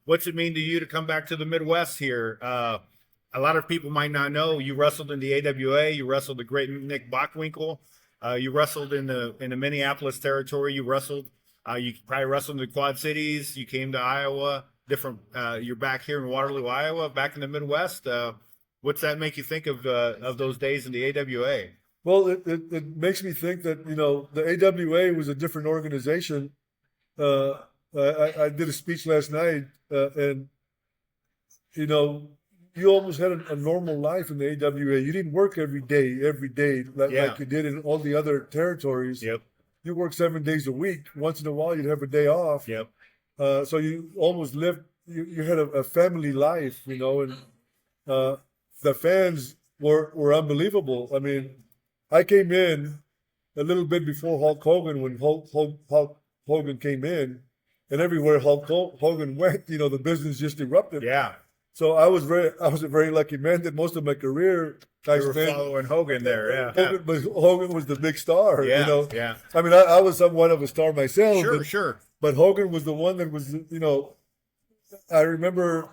What's it mean to you to come back to the Midwest here? A lot of people might not know you wrestled in the AWA. You wrestled the great Nick Bockwinkel. You wrestled in the Minneapolis territory. You probably wrestled in the Quad Cities. You came to Iowa. Different. You're back here in Waterloo, Iowa, back in the Midwest. What's that make you think of those days in the AWA? Well, it makes me think that, the AWA was a different organization. Uh, I did a speech last night, and, you know, you almost had a normal life in the AWA. You didn't work every day, Yeah. like you did in all the other territories. Yep. You work 7 days a week. Once in a while, you'd have a day off. Yep. So you almost lived, you had a family life, and uh, the fans were unbelievable. I mean, I came in a little bit before Hulk Hogan when Hulk Hogan came in, and everywhere Hogan went, the business just erupted. Yeah. So I was a very lucky man that most of my career I You were spent. following Hogan there. Yeah. Hogan was the big star. Yeah. Yeah. I mean, I was somewhat of a star myself. Sure. but, Sure. but Hogan was the one that was, I remember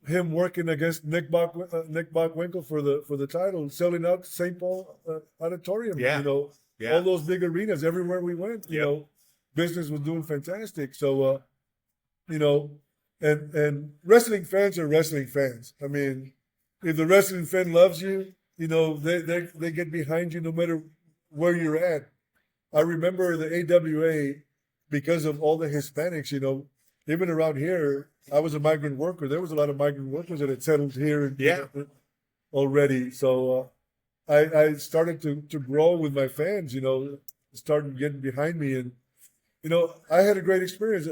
him working against Nick Bockwinkel for the title, selling out St. Paul Auditorium. Yeah. Yeah. All those big arenas everywhere we went. Yep. Business was doing fantastic. So, you know, and wrestling fans are wrestling fans. I mean, if the wrestling fan loves you, they get behind you no matter where you're at. I remember the AWA because of all the Hispanics. Even around here, I was a migrant worker. There was a lot of migrant workers that had settled here. Yeah. Already. So I started to grow with my fans. Started getting behind me, and I had a great experience.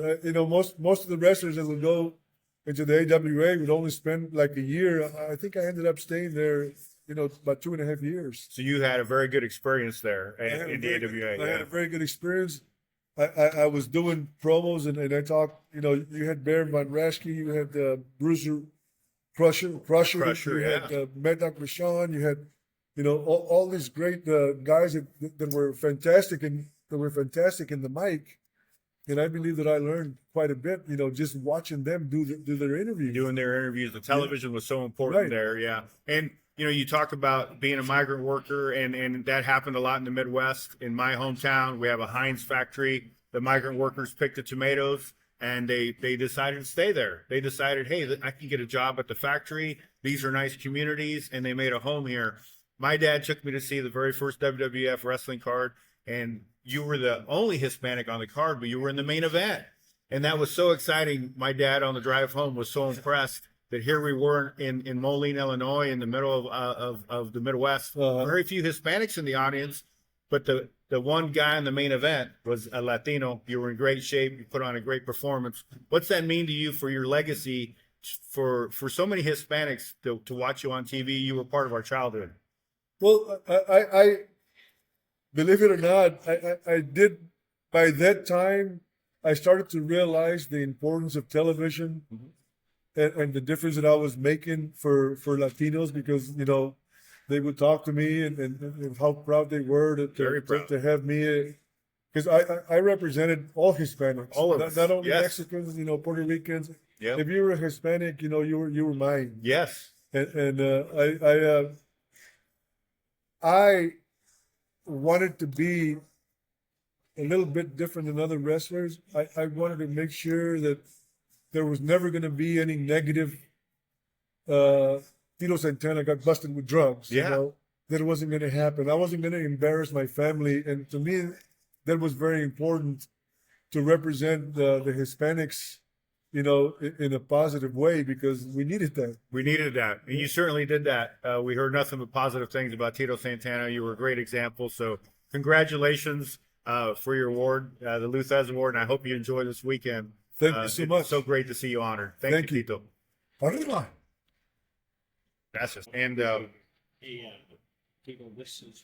Most of the wrestlers that would go into the AWA would only spend like a year. I think I ended up staying there, about 2.5 years. So you had a very good experience there in the AWA. I had a very good experience. I was doing promos, and I talked. You had Baron von Raschke, you had Bruiser Crusher, Crusher, you had yeah. Mad Dog Vachon, you had all these great guys that were fantastic and that were fantastic in the mic. And I believe that I learned quite a bit, just watching them do their interviews. Doing their interviews. The television was so important Right. there, yeah. And you talk about being a migrant worker, and that happened a lot in the Midwest. In my hometown, we have a Heinz factory. The migrant workers picked the tomatoes, and they decided to stay there. They decided, hey, I can get a job at the factory. These are nice communities, and they made a home here. My dad took me to see the very first WWF wrestling card, and you were the only Hispanic on the card, but you were in the main event. And that was so exciting. My dad on the drive home was so impressed that here we were in Moline, Illinois, in the middle of the Midwest. Very few Hispanics in the audience, but the one guy in the main event was a Latino. You were in great shape. You put on a great performance. What's that mean to you for your legacy, for so many Hispanics to watch you on TV? You were part of our childhood. Well, I believe it or not, I did. By that time, I started to realize the importance of television. Mhm. And the difference that I was making for Latinos, because they would talk to me and how proud they were Very proud. to have me, because I represented all Hispanics, All of not, us. not only Yes. Mexicans, Puerto Ricans. Yep. If you were a Hispanic, you were mine. Yes. And I wanted to be a little bit different than other wrestlers. I wanted to make sure that there was never going to be any negative. Tito Santana got busted with drugs. Yeah. That wasn't going to happen. I wasn't going to embarrass my family, and to me, that was very important to represent the Hispanics, in a positive way, because we needed that. We needed that. And you certainly did that. We heard nothing but positive things about Tito Santana. You were a great example. So congratulations for your award, the Luthez Award, and I hope you enjoy this weekend. Thank you so much. It's so great to see you honored. Thank you, Tito. Arriba. Gracias. And Hey, Tito, this is